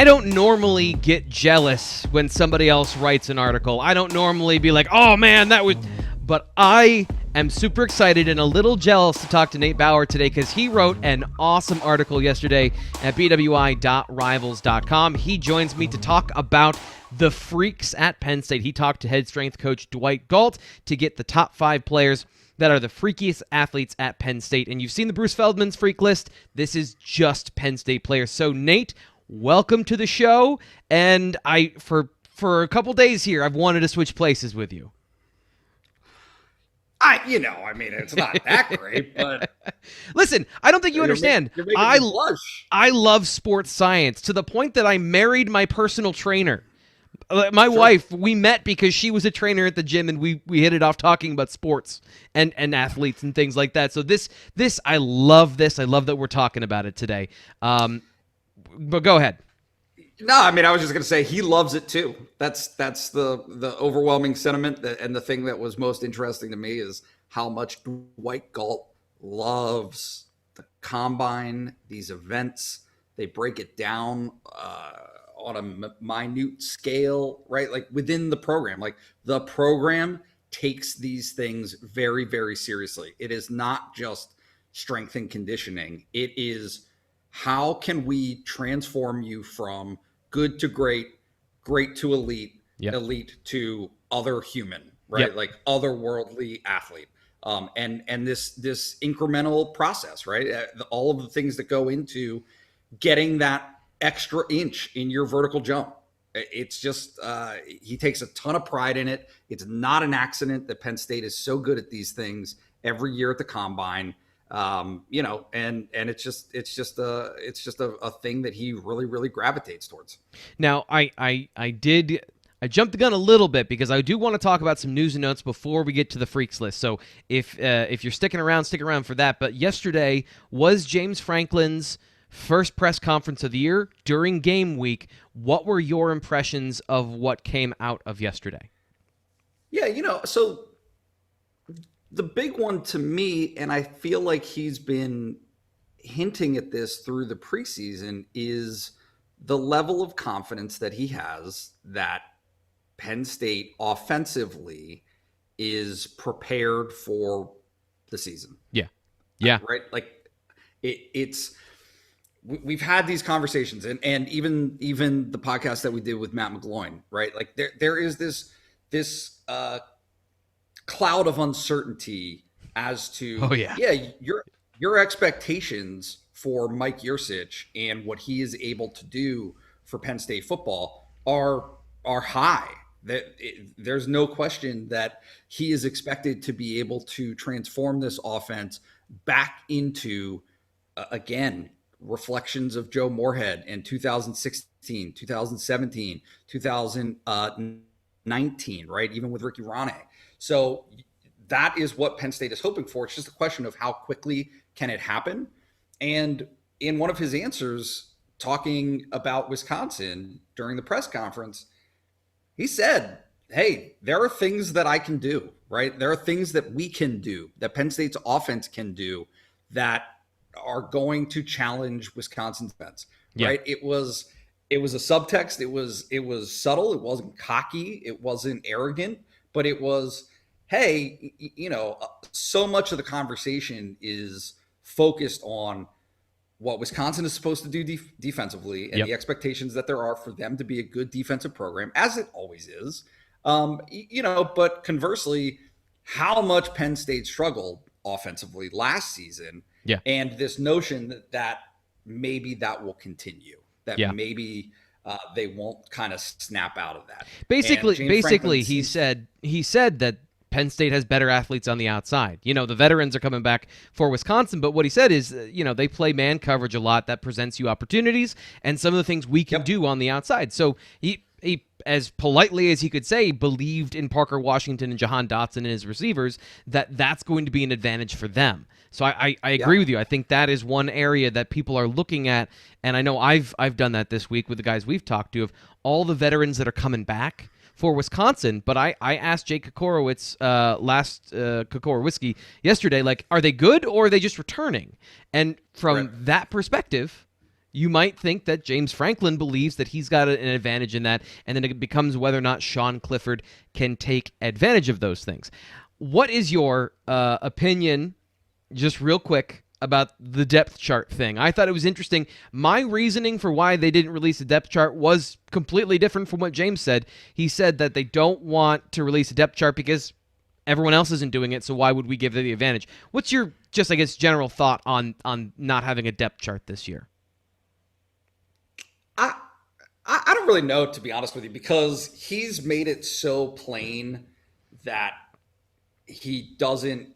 I don't normally get jealous when somebody else writes an article. I don't normally be like, oh man, that was... But I am super excited and a little jealous to talk to Nate Bauer today because he wrote an awesome article yesterday at BWI.rivals.com. He joins me to talk about the freaks at Penn State. He talked to head strength coach Dwight Galt to get the top 5 players that are the freakiest athletes at Penn State. And you've seen the Bruce Feldman's freak list. This is just Penn State players. So, Nate, welcome to the show. And for a couple days here, I've wanted to switch places with you. It's not that great, but... Listen, I don't think you understand. You're making me blush. I love sports science to the point that I married my personal trainer. My wife, we met because she was a trainer at the gym, and we hit it off talking about sports and athletes and things like that. So this I love this. I love that we're talking about it today. But go ahead. No, I was just going to say he loves it too. That's the overwhelming sentiment, and the thing that was most interesting to me is how much Dwight Galt loves the combine, these events. They break it down on a minute scale, right? Like within the program, like the program takes these things very, very seriously. It is not just strength and conditioning. It is how can we transform you from good to great, great to elite, elite to other human, right? Yep. Like otherworldly athlete. And this incremental process, right? All of the things that go into getting that extra inch in your vertical jump. It's just, he takes a ton of pride in it. It's not an accident that Penn State is so good at these things every year at the combine. And it's just a thing that he really, really gravitates towards. Now, I jumped the gun a little bit because I do want to talk about some news and notes before we get to the freaks list. So if you're sticking around, stick around for that. But yesterday was James Franklin's first press conference of the year during game week. What were your impressions of what came out of yesterday? Yeah, so the big one to me, and I feel like he's been hinting at this through the preseason, is the level of confidence that he has that Penn State offensively is prepared for the season. Yeah. Right? Like we've had these conversations and even the podcast that we did with Matt McGloin, right? Like there is this cloud of uncertainty as to your expectations for Mike Yurcich and what he is able to do for Penn State football are high. There's no question that he is expected to be able to transform this offense back into again reflections of Joe Moorhead in 2016, 2017, 2019, right? Even with Ricky Rane. So that is what Penn State is hoping for. It's just a question of how quickly can it happen. And in one of his answers talking about Wisconsin during the press conference, he said, hey, there are things that I can do, right? There are things that we can do, that Penn State's offense can do that are going to challenge Wisconsin's defense, right? It was a subtext. It was subtle. It wasn't cocky. It wasn't arrogant, but it was, hey, so much of the conversation is focused on what Wisconsin is supposed to do defensively and the expectations that there are for them to be a good defensive program, as it always is. But conversely, how much Penn State struggled offensively last season. Yeah. And this notion that maybe that will continue, that maybe they won't kind of snap out of that. Basically, he said that Penn State has better athletes on the outside. The veterans are coming back for Wisconsin, but what he said is, they play man coverage a lot. That presents you opportunities and some of the things we can do on the outside. So he, as politely as he could say, believed in Parker Washington and Jahan Dotson and his receivers, that's going to be an advantage for them. So I agree with you. I think that is one area that people are looking at, and I know I've done that this week with the guys we've talked to, of all the veterans that are coming back for Wisconsin. But I asked Jake Kokorowitz Kokorowski yesterday, like, are they good or are they just returning? And from that perspective, you might think that James Franklin believes that he's got an advantage in that, and then it becomes whether or not Sean Clifford can take advantage of those things. What is your opinion, just real quick, about the depth chart thing? I thought it was interesting. My reasoning for why they didn't release a depth chart was completely different from what James said. He said that they don't want to release a depth chart because everyone else isn't doing it, so why would we give them the advantage? What's your, just I guess, general thought on not having a depth chart this year? I don't really know, to be honest with you, because he's made it so plain that he doesn't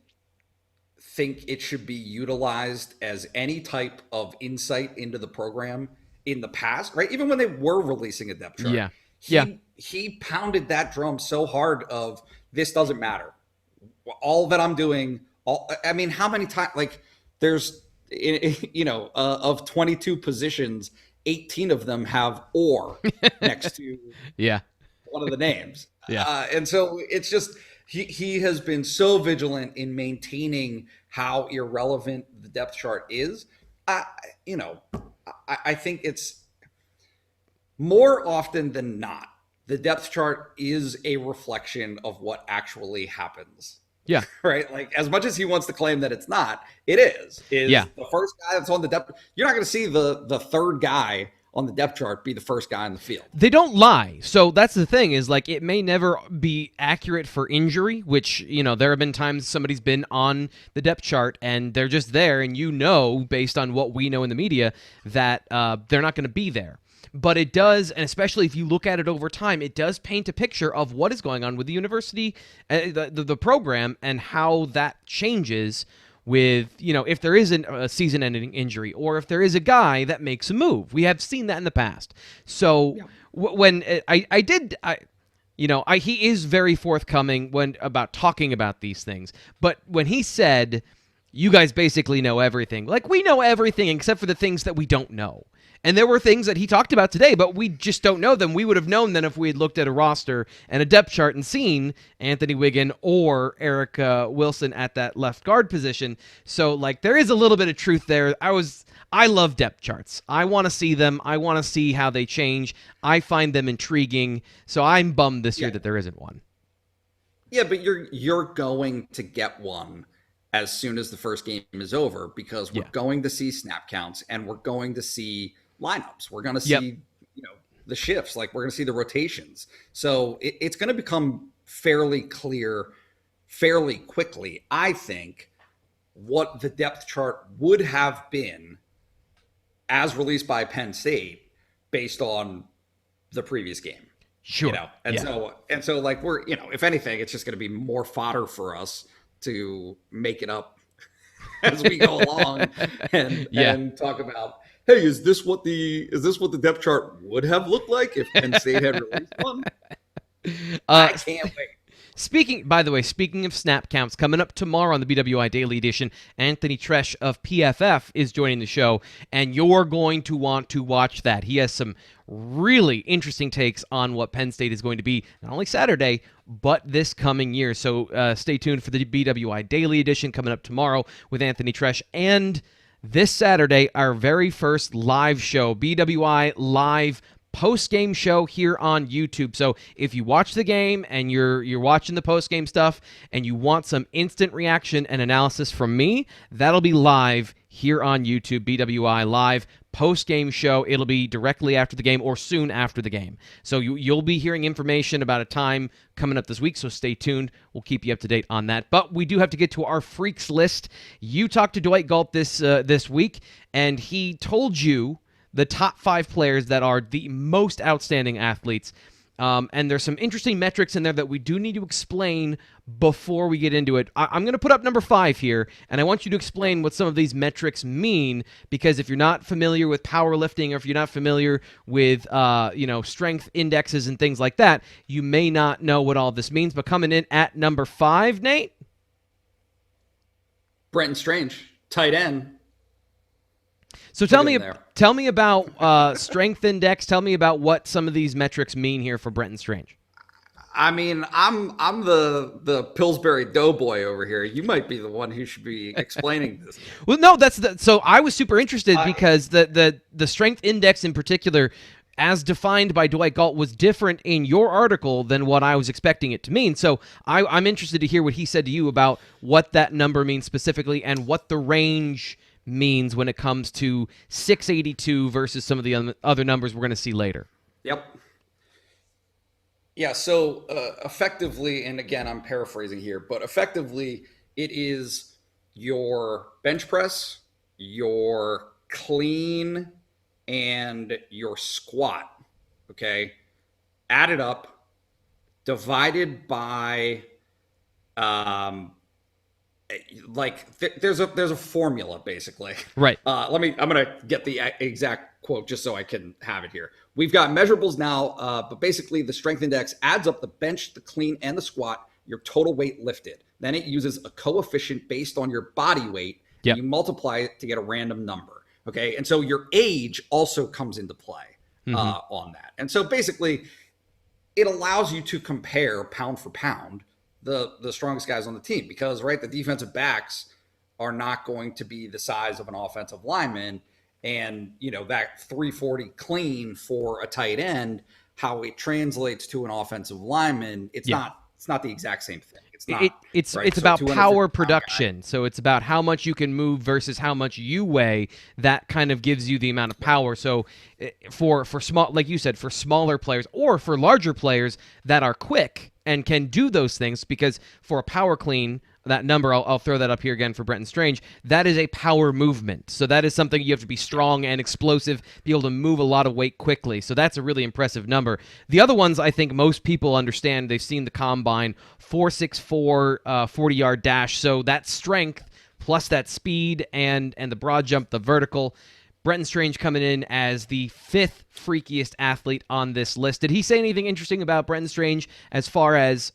think it should be utilized as any type of insight into the program in the past, right? Even when they were releasing a depth chart. He pounded that drum so hard of, this doesn't matter. All that I'm doing, how many times, like, there's, of 22 positions, 18 of them have "or" next to one of the names. And so it's just, he has been so vigilant in maintaining how irrelevant the depth chart is. I think it's more often than not, the depth chart is a reflection of what actually happens. Yeah. Right. Like, as much as he wants to claim that it's not, it is. The first guy that's on the depth. You're not going to see the third guy on the depth chart be the first guy in the field. They don't lie. So that's the thing, is like, it may never be accurate for injury, which, there have been times somebody's been on the depth chart and they're just there, and based on what we know in the media, that they're not going to be there. But it does, and especially if you look at it over time, it does paint a picture of what is going on with the university, the program, and how that changes with, if there is a season-ending injury, or if there is a guy that makes a move. We have seen that in the past. So when he is very forthcoming about talking about these things. But when he said, you guys basically know everything, like, we know everything except for the things that we don't know. And there were things that he talked about today, but we just don't know them. We would have known them if we had looked at a roster and a depth chart and seen Anthony Wiggin or Eric Wilson at that left guard position. So, like, there is a little bit of truth there. I love depth charts. I want to see them. I want to see how they change. I find them intriguing. So I'm bummed this year that there isn't one. Yeah, but you're going to get one as soon as the first game is over, because we're going to see snap counts, and we're going to see lineups. We're going to see, the shifts, like, we're going to see the rotations. So it's going to become fairly clear fairly quickly, I think, what the depth chart would have been as released by Penn State based on the previous game. Sure. So like, we're, if anything, it's just going to be more fodder for us to make it up as we go along and talk about, hey, is this what the depth chart would have looked like if Penn State had released one? I can't wait. Speaking of snap counts, coming up tomorrow on the BWI Daily Edition, Anthony Tresh of PFF is joining the show, and you're going to want to watch that. He has some really interesting takes on what Penn State is going to be, not only Saturday, but this coming year. So stay tuned for the BWI Daily Edition coming up tomorrow with Anthony Tresh, and this Saturday, our very first live show, BWI Live post-game show here on YouTube. So if you watch the game and you're watching the post-game stuff and you want some instant reaction and analysis from me, that'll be live here on YouTube, BWI Live post-game show. It'll be directly after the game or soon after the game. So you'll be hearing information about a time coming up this week, so stay tuned. We'll keep you up to date on that. But we do have to get to our Freaks list. You talked to Dwight Galt this week, and he told you the top 5 players that are the most outstanding athletes. And there's some interesting metrics in there that we do need to explain before we get into it. I'm going to put up number 5 here, and I want you to explain what some of these metrics mean, because if you're not familiar with powerlifting, or if you're not familiar with strength indexes and things like that, you may not know what all this means. But coming in at number 5, Nate? Brenton Strange, tight end. So tell me about strength index. Tell me about what some of these metrics mean here for Brenton Strange. I mean, I'm the Pillsbury Doughboy over here. You might be the one who should be explaining this. Well, no, so I was super interested because the strength index in particular, as defined by Dwight Galt, was different in your article than what I was expecting it to mean. So I'm interested to hear what he said to you about what that number means specifically and what the range means when it comes to 682 versus some of the other numbers we're going to see later. Yep. Yeah, so effectively, and again, I'm paraphrasing here, but effectively, it is your bench press, your clean, and your squat, okay, added up, divided by, there's a formula basically. Right. I'm gonna get the exact quote just so I can have it here. We've got measurables now, but basically the strength index adds up the bench, the clean, and the squat, your total weight lifted. Then it uses a coefficient based on your body weight. Yep. And you multiply it to get a random number. Okay. And so your age also comes into play on that. And so basically it allows you to compare pound for pound the strongest guys on the team because, right, the defensive backs are not going to be the size of an offensive lineman. And, that 340 clean for a tight end, how it translates to an offensive lineman, it's not the exact same thing. It's not. It's so about power production. So it's about how much you can move versus how much you weigh. That kind of gives you the amount of power. So for small, like you said, for smaller players or for larger players that are quick and can do those things, because for a power clean, that number, I'll throw that up here again for Brenton Strange, that is a power movement. So that is something you have to be strong and explosive, be able to move a lot of weight quickly. So that's a really impressive number. The other ones I think most people understand. They've seen the combine, 4.64 40-yard dash. So that strength plus that speed and the broad jump, the vertical. Brenton Strange coming in as the 5th freakiest athlete on this list. Did he say anything interesting about Brenton Strange as far as,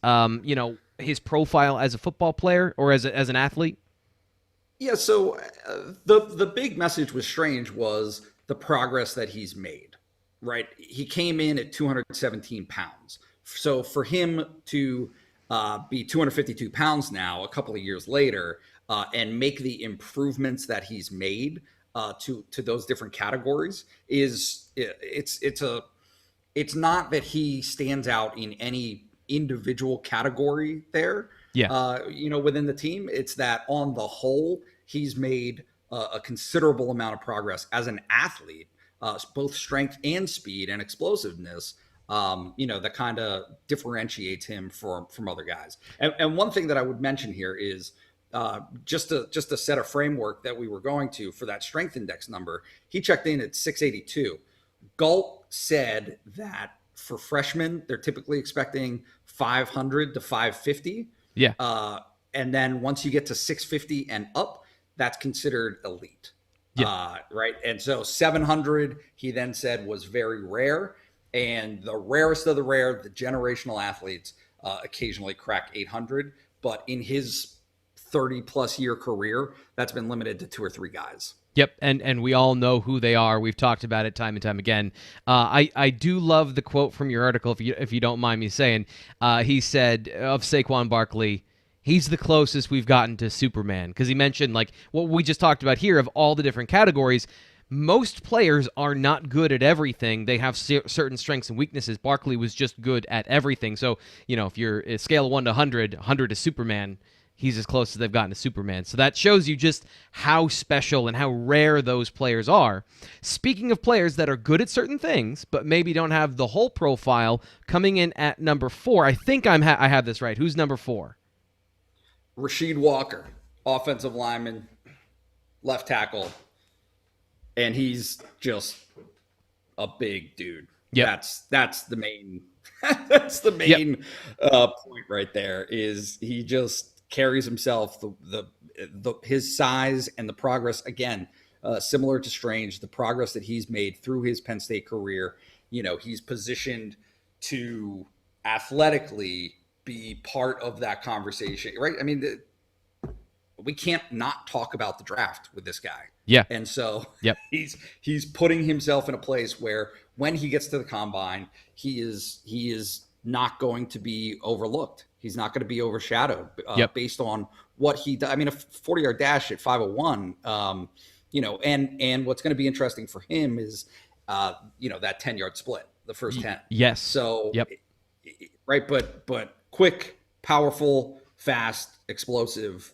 his profile as a football player or as an athlete? Yeah, so the big message with Strange was the progress that he's made, right? He came in at 217 pounds. So for him to be 252 pounds now, a couple of years later, and make the improvements that he's made to those different categories it's not that he stands out in any individual category there. Within the team, it's that on the whole, he's made a considerable amount of progress as an athlete, both strength and speed and explosiveness. That kind of differentiates him from other guys. And one thing that I would mention here is just to set a framework that we were going to for that strength index number. He checked in at 682. Galt said that for freshmen, they're typically expecting 500 to 550. Yeah. And then once you get to 650 and up, that's considered elite. Yeah. Right. And so 700, he then said, was very rare. And the rarest of the rare, the generational athletes, occasionally crack 800. But in his 30 plus year career, that's been limited to 2 or 3 guys. Yep, and we all know who they are. We've talked about it time and time again. I do love the quote from your article, if you don't mind me saying. He said of Saquon Barkley, he's the closest we've gotten to Superman, because he mentioned like what we just talked about here of all the different categories. Most players are not good at everything. They have certain strengths and weaknesses. Barkley was just good at everything. So if you're a scale of 1 to 100, 100 is Superman. He's as close as they've gotten to Superman. So that shows you just how special and how rare those players are. Speaking of players that are good at certain things, but maybe don't have the whole profile, coming in at number 4, I think I have this right. Who's number 4? Rasheed Walker, offensive lineman, left tackle. And he's just a big dude. Yep. That's the main that's the main point right there, is he just carries himself, his size and the progress, again, similar to Strange, the progress that he's made through his Penn State career. He's positioned to athletically be part of that conversation, right? I mean, we can't not talk about the draft with this guy. Yeah. And so yep. he's putting himself in a place where when he gets to the combine, he is not going to be overlooked. He's not going to be overshadowed Yep. based on what he does. I mean, a 40-yard dash at 5:01, and what's going to be interesting for him is, that 10-yard split, the first 10. Yes. So, yep. Right. But quick, powerful, fast, explosive.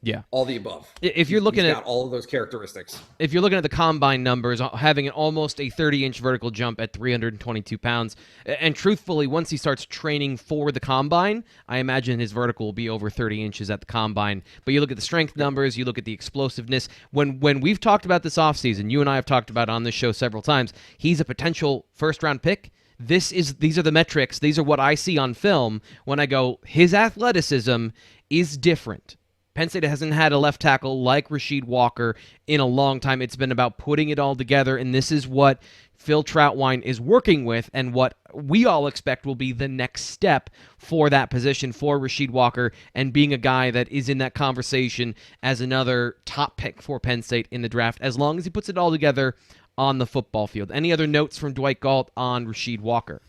Yeah. All the above. If you're looking at all of those characteristics. If you're looking at the combine numbers, having almost a 30-inch vertical jump at 322 pounds, and truthfully, once he starts training for the combine, I imagine his vertical will be over 30 inches at the combine. But you look at the strength numbers, you look at the explosiveness. When we've talked about this offseason, you and I have talked about it on this show several times, he's a potential first-round pick. These are the metrics. These are what I see on film when I go, his athleticism is different. Penn State hasn't had a left tackle like Rasheed Walker in a long time. It's been about putting it all together, and this is what Phil Trautwein is working with and what we all expect will be the next step for that position for Rasheed Walker and being a guy that is in that conversation as another top pick for Penn State in the draft, as long as he puts it all together on the football field. Any other notes from Dwight Galt on Rasheed Walker?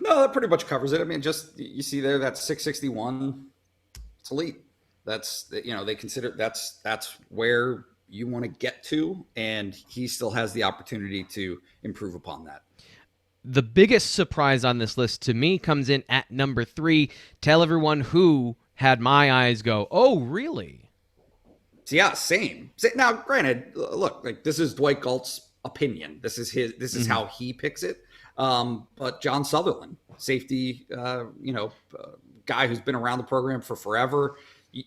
No, that pretty much covers it. I mean, just you see there, that's 661. It's elite. That's, they consider that's where you want to get to, and he still has the opportunity to improve upon that. The biggest surprise on this list to me comes in at number 3. Tell everyone who had my eyes go, oh, really? Yeah, same. Now, granted, look, like, this is Dwight Galt's opinion. This is how he picks it. But John Sutherland, safety, guy who's been around the program for forever.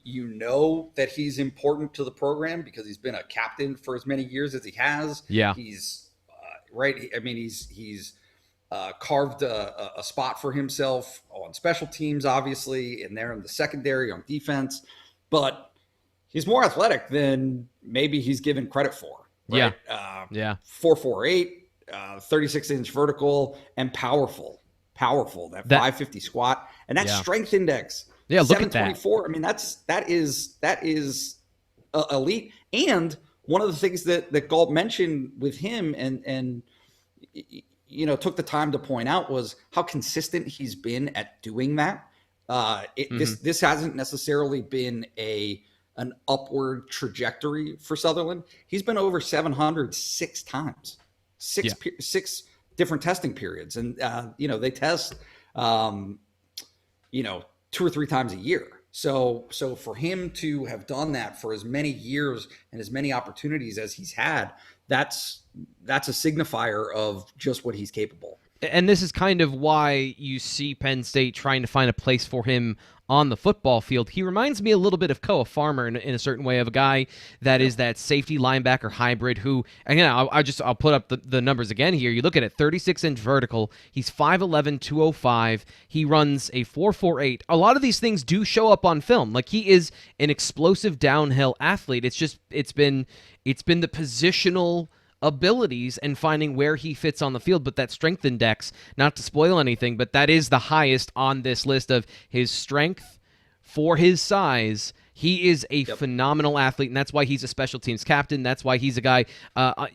You know that he's important to the program because he's been a captain for as many years as he has. Yeah, he's right. I mean, he's carved a spot for himself on special teams, obviously, and there in the secondary on defense. But he's more athletic than maybe he's given credit for. Right? Yeah. 4.48, 36-inch vertical, and powerful. That 550 squat, and that strength index. Yeah, look at that. 724. I mean, that is elite. And one of the things that Galt mentioned with him and took the time to point out was how consistent he's been at doing that. This hasn't necessarily been an upward trajectory for Sutherland. He's been over 700 6 times, six different testing periods, and they test 2 or 3 times a year. So for him to have done that for as many years and as many opportunities as he's had, that's a signifier of just what he's capable. And this is kind of why you see Penn State trying to find a place for him on the football field. He reminds me a little bit of Koa Farmer in a certain way, of a guy that is that safety linebacker hybrid who, again, I'll put up the numbers again here. You look at it, 36-inch vertical. He's 5'11", 205. He runs a 4.48. A lot of these things do show up on film. Like, he is an explosive downhill athlete. It's been the positional abilities and finding where he fits on the field. But that strength index, not to spoil anything, but that is the highest on this list of his strength for his size. He is a phenomenal athlete, and that's why he's a special teams captain. That's why he's a guy,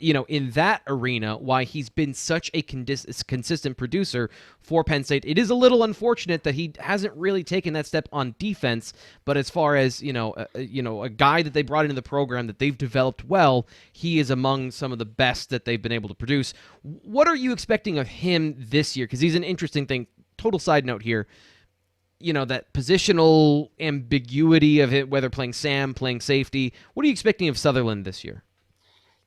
in that arena, why he's been such a consistent producer for Penn State. It is a little unfortunate that he hasn't really taken that step on defense, but as far as, a guy that they brought into the program that they've developed well, he is among some of the best that they've been able to produce. What are you expecting of him this year? Because he's an interesting thing. Total side note here. That positional ambiguity of it, whether playing Sam, playing safety. What are you expecting of Sutherland this year?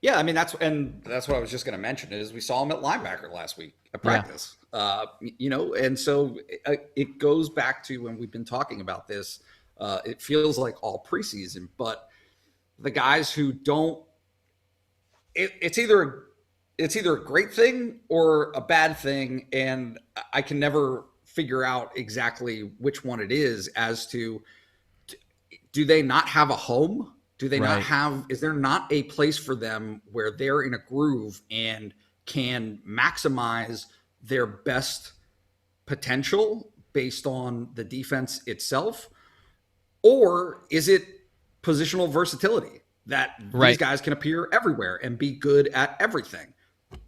Yeah, I mean, that's what I was just going to mention is we saw him at linebacker last week at practice. And so it goes back to when we've been talking about this. It feels like all preseason, but the guys who don't, it's either a great thing or a bad thing, and I can never figure out exactly which one it is. As to, do they not have a home? Do they not have, is there not a place for them where they're in a groove and can maximize their best potential based on the defense itself? Or is it positional versatility that these guys can appear everywhere and be good at everything?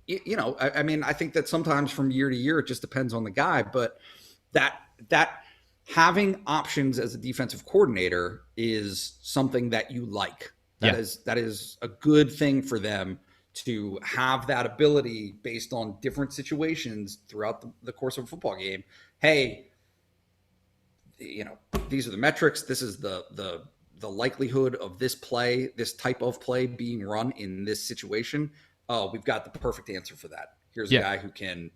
I mean, I think that sometimes from year to year, it just depends on the guy, but that having options as a defensive coordinator is something that you like. Yeah. That is a good thing for them to have that ability based on different situations throughout the course of a football game. Hey, these are the metrics. This is the likelihood of this type of play being run in this situation. Oh, we've got the perfect answer for that. Here's a guy who can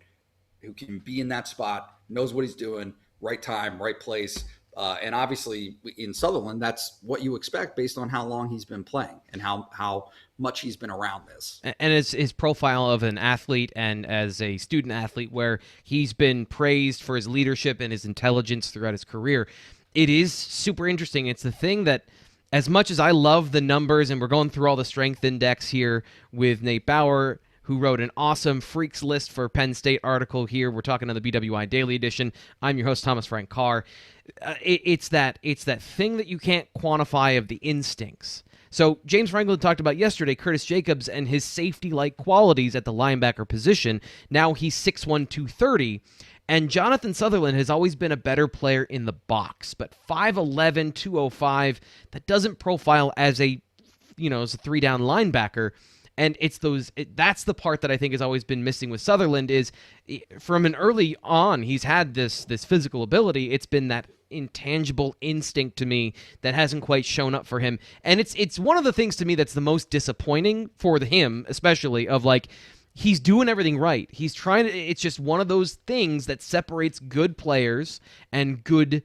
be in that spot, knows what he's doing, right time, right place. And obviously in Sutherland, that's what you expect based on how long he's been playing and how much he's been around this. And it's his profile of an athlete and as a student athlete where he's been praised for his leadership and his intelligence throughout his career. It is super interesting. It's the thing that, as much as I love the numbers, and we're going through all the strength index here with Nate Bauer, who wrote an awesome Freaks List for Penn State article here. We're talking on the BWI Daily Edition. I'm your host, Thomas Frank Carr. It's that thing that you can't quantify of the instincts. So James Franklin talked about yesterday Curtis Jacobs and his safety-like qualities at the linebacker position. Now he's 6'1", 230. And Jonathan Sutherland has always been a better player in the box, but 5'11", 205, that doesn't profile as a three-down linebacker. And that's the part that I think has always been missing with Sutherland is from an early on, he's had this physical ability. It's been that intangible instinct to me that hasn't quite shown up for him. And it's one of the things to me that's the most disappointing for him, especially of like, he's doing everything right. He's trying to, it's just one of those things that separates good players and good,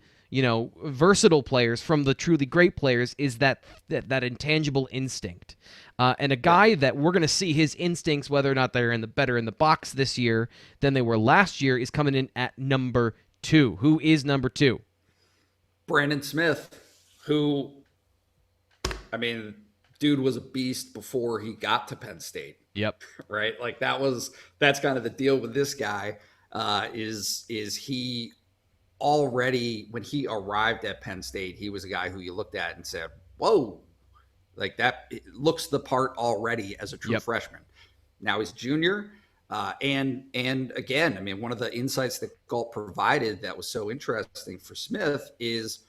versatile players from the truly great players is that intangible instinct. And a guy that we're going to see his instincts, whether or not they're better in the box this year than they were last year, is coming in at number 2. Who is number 2? Brandon Smith, who, I mean, dude was a beast before he got to Penn State. Yep. Right. Like that's kind of the deal with this guy. Is he already, when he arrived at Penn State, he was a guy who you looked at and said, whoa, like that, it looks the part already as a true freshman. Now he's junior. And again, I mean, one of the insights that Galt provided that was so interesting for Smith is,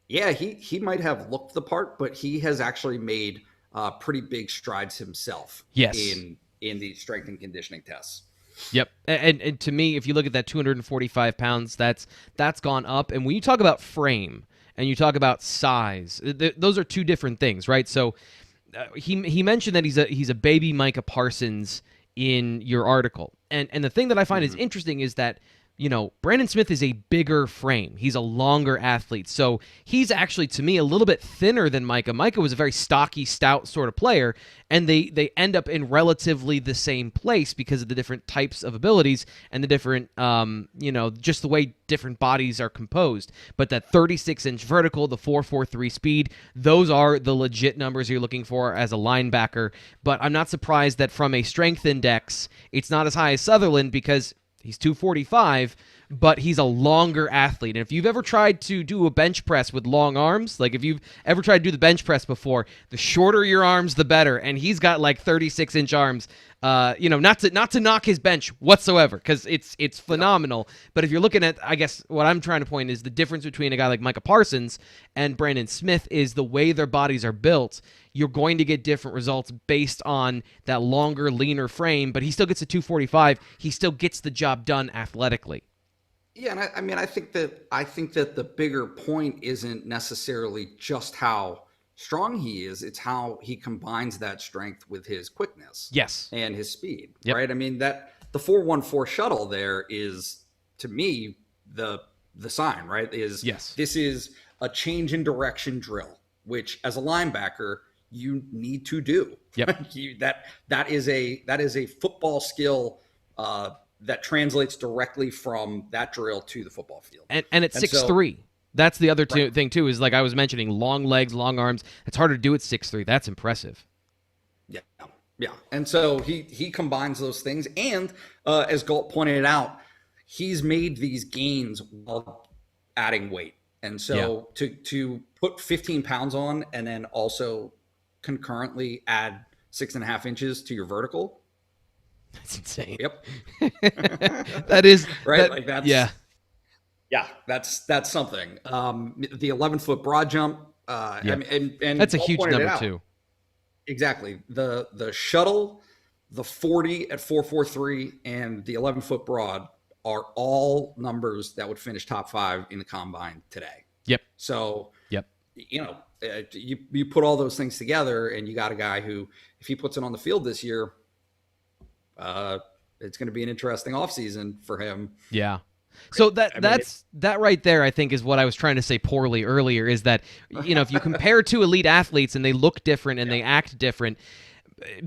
he might have looked the part, but he has actually made pretty big strides himself in the strength and conditioning tests. Yep. And to me, if you look at that 245 pounds, that's gone up. And when you talk about frame and you talk about size, those are two different things, right? So he mentioned that he's a baby Micah Parsons in your article. And the thing that I find is interesting is that, Brandon Smith is a bigger frame. He's a longer athlete. So he's actually, to me, a little bit thinner than Micah. Micah was a very stocky, stout sort of player, and they end up in relatively the same place because of the different types of abilities and the different, just the way different bodies are composed. But that 36-inch vertical, the 4.43 speed, those are the legit numbers you're looking for as a linebacker. But I'm not surprised that from a strength index, it's not as high as Sutherland because he's 245, but he's a longer athlete. And if you've ever tried to do a bench press with long arms, like if you've ever tried to do the bench press before, the shorter your arms, the better. And he's got like 36-inch arms. Not to knock his bench whatsoever, because it's phenomenal. But if you're looking at, I guess what I'm trying to point is the difference between a guy like Micah Parsons and Brandon Smith is the way their bodies are built. You're going to get different results based on that longer, leaner frame, but he still gets a 245. He still gets the job done athletically. Yeah, and I mean, I think that the bigger point isn't necessarily just how strong he is; it's how he combines that strength with his quickness, and his speed. Right? I mean, that the 414 shuttle there is, to me, the sign. Right? This is a change in direction drill, which as a linebacker you need to do. That is a football skill that translates directly from that drill to the football field. And it's 6'3". That's the other thing too, is like I was mentioning, long legs, long arms. It's harder to do at 6'3". That's impressive. Yeah. And so he combines those things. And as Galt pointed out, he's made these gains while adding weight. And so to put 15 pounds on and then also concurrently add 6.5 inches to your vertical, That's insane. Yep. That is right. that, Like that's yeah. yeah, that's something. The 11-foot broad jump. Yep. And That's a Walt huge pointed it number out. too. Exactly. The shuttle, the 40 at 4.43, and the 11-foot broad are all numbers that would finish top 5 in the combine today. Yep. So, Yep. you put all those things together, and you got a guy who, if he puts it on the field this year, it's going to be an interesting offseason for him. Yeah. So that right there, I think, is what I was trying to say poorly earlier, is that, if you compare two elite athletes and they look different and they act different,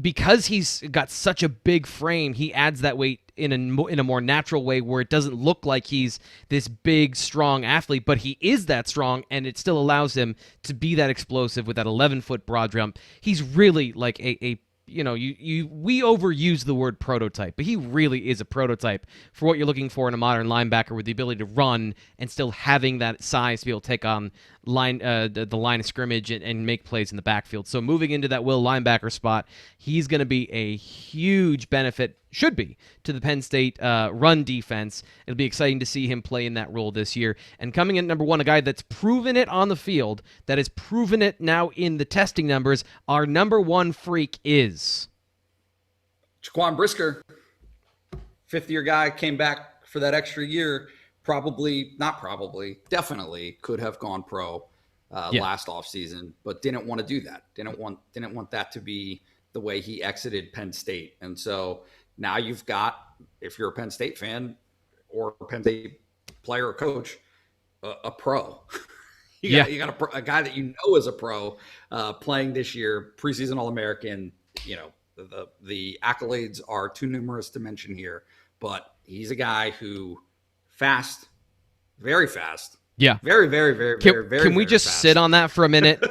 because he's got such a big frame, he adds that weight in a more natural way, where it doesn't look like he's this big, strong athlete, but he is that strong, and it still allows him to be that explosive with that 11-foot broad jump. He's really like a we overuse the word prototype, but he really is a prototype for what you're looking for in a modern linebacker, with the ability to run and still having that size to be able to take on the line of scrimmage and make plays in the backfield. So moving into that will linebacker spot, he's going to be a huge benefit, should be, to the Penn State run defense. It'll be exciting to see him play in that role this year. And coming in number one, a guy that's proven it on the field, that has proven it now in the testing numbers, our number one freak is Jaquan Brisker, fifth-year guy, came back for that extra year. Definitely could have gone pro last offseason, but didn't want to do that. Didn't want that to be the way he exited Penn State. And so now you've got, if you're a Penn State fan or a Penn State player or coach, a pro. You got a guy that is a pro playing this year, preseason All-American. The accolades are too numerous to mention here, but he's a guy who fast, very fast. Yeah. Very, very, very, very, very. Can we just sit on that for a minute?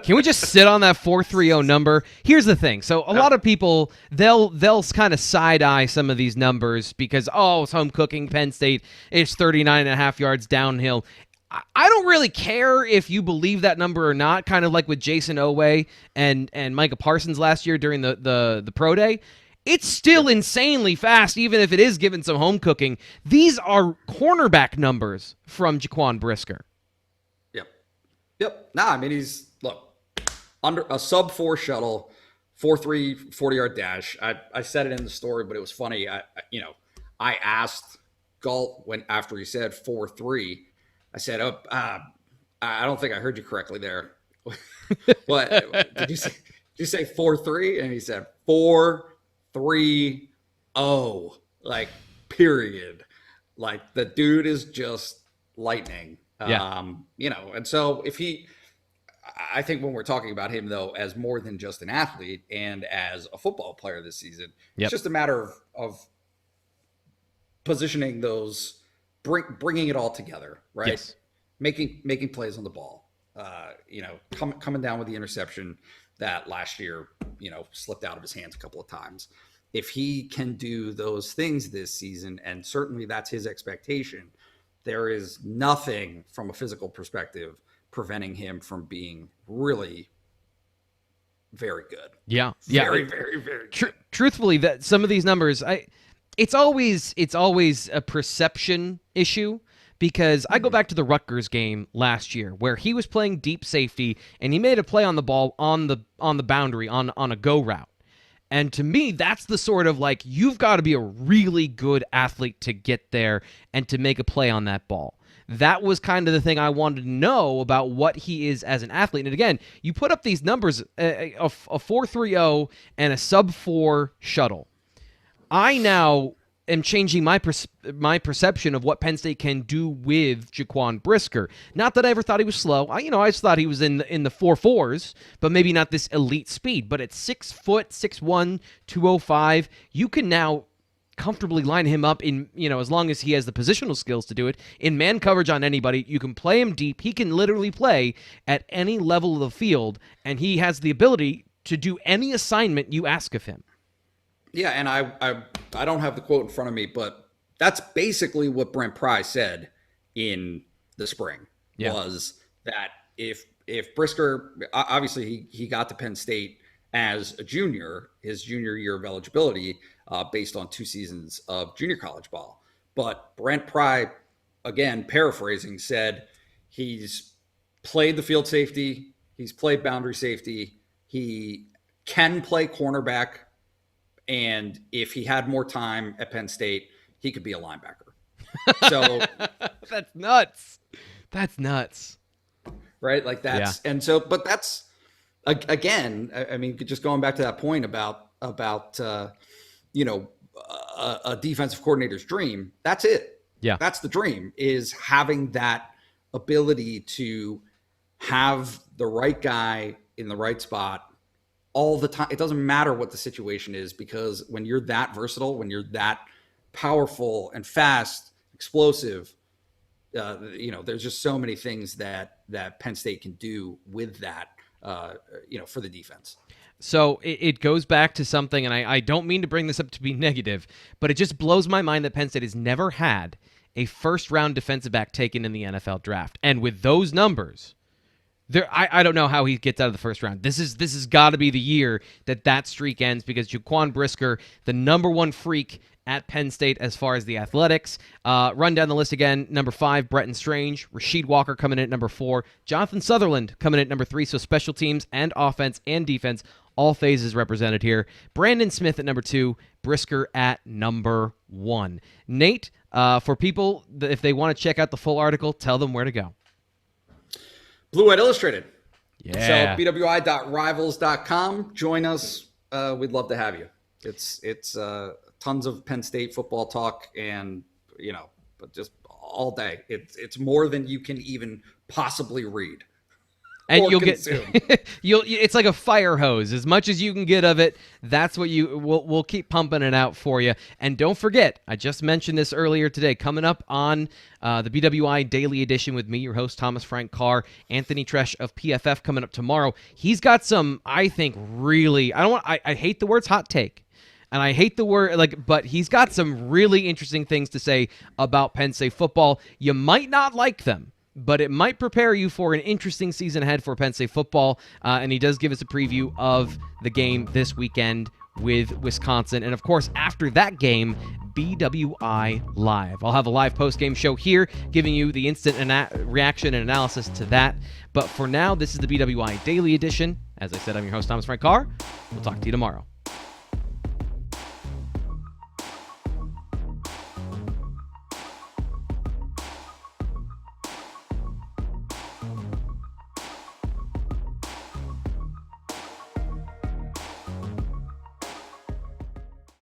Can we just sit on that 4.30 number? Here's the thing. So a lot of people, they'll kind of side eye some of these numbers because, it's home cooking. Penn State, it's 39.5 yards downhill. I don't really care if you believe that number or not, kind of like with Jason Owe and Micah Parsons last year during the pro day. It's still insanely fast, even if it is given some home cooking. These are cornerback numbers from Jaquan Brisker. Yep. Nah, I mean, under a sub-4 shuttle, 4.3, 40-yard dash. I said it in the story, but it was funny. I asked Galt after he said 4.3. I said, I don't think I heard you correctly there. What did you say? Did you say 4.3? And he said 4.30, like period. Like the dude is just lightning. And so I think when we're talking about him though, as more than just an athlete and as a football player this season, it's just a matter of positioning those, bringing it all together, right? Yes. Making plays on the ball. Coming down with the interception that last year, slipped out of his hands a couple of times. If he can do those things this season, and certainly that's his expectation, there is nothing from a physical perspective preventing him from being really very good. Yeah. Very, very, very good. Truthfully, that some of these numbers, it's always a perception issue. Because I go back to the Rutgers game last year where he was playing deep safety and he made a play on the ball on the boundary on a go route. And to me, that's the sort of like, you've got to be a really good athlete to get there and to make a play on that ball. That was kind of the thing I wanted to know about what he is as an athlete. And again, you put up these numbers, a 4.30 and a sub-4 shuttle. I now am changing my perception of what Penn State can do with Jaquan Brisker. Not that I ever thought he was slow. I just thought he was in the 4.4s, but maybe not this elite speed. But at 6 foot, 6'1", 205, you can now comfortably line him up in, as long as he has the positional skills to do it, in man coverage on anybody. You can play him deep. He can literally play at any level of the field, and he has the ability to do any assignment you ask of him. Yeah, and I don't have the quote in front of me, but that's basically what Brent Pry said in the spring, was that if Brisker, obviously he got to Penn State as a junior, his junior year of eligibility, based on 2 seasons of junior college ball. But Brent Pry, again, paraphrasing, said he's played the field safety, he's played boundary safety, he can play cornerback, and if he had more time at Penn State, he could be a linebacker. So that's nuts. That's nuts. Right? Like that's, and so, but that's, again, I mean, just going back to that point about you know, a defensive coordinator's dream, that's it. Yeah. That's the dream, is having that ability to have the right guy in the right spot all the time. It doesn't matter what the situation is, because when you're that versatile, when you're that powerful and fast, explosive, you know, there's just so many things that Penn State can do with that, you know, for the defense. So it goes back to something, and I don't mean to bring this up to be negative, but it just blows my mind that Penn State has never had a first-round defensive back taken in the NFL draft. And with those numbers, I don't know how he gets out of the first round. This has got to be the year that streak ends, because Jaquan Brisker, the number 1 freak at Penn State as far as the athletics. Run down the list again. Number 5, Bretton Strange. Rasheed Walker coming in at number 4. Jonathan Sutherland coming in at number 3. So special teams and offense and defense, all phases represented here. Brandon Smith at number 2. Brisker at number 1. Nate, for people, if they want to check out the full article, tell them where to go. Blue White Illustrated. Yeah. So bwi.rivals.com. Join us. We'd love to have you. It's tons of Penn State football talk, and, you know, but just all day. It's more than you can even possibly read. And you'll consume. It's like a fire hose. As much as you can get of it, that's what we'll keep pumping it out for you. And don't forget, I just mentioned this earlier today, coming up on the BWI Daily Edition with me, your host, Thomas Frank Carr, Anthony Tresh of PFF coming up tomorrow. He's got some, I think, really, I hate the words hot take. And I hate the word, but he's got some really interesting things to say about Penn State football. You might not like them, but it might prepare you for an interesting season ahead for Penn State football. And he does give us a preview of the game this weekend with Wisconsin. And, of course, after that game, BWI Live. I'll have a live post-game show here giving you the instant reaction and analysis to that. But for now, this is the BWI Daily Edition. As I said, I'm your host, Thomas Frank Carr. We'll talk to you tomorrow.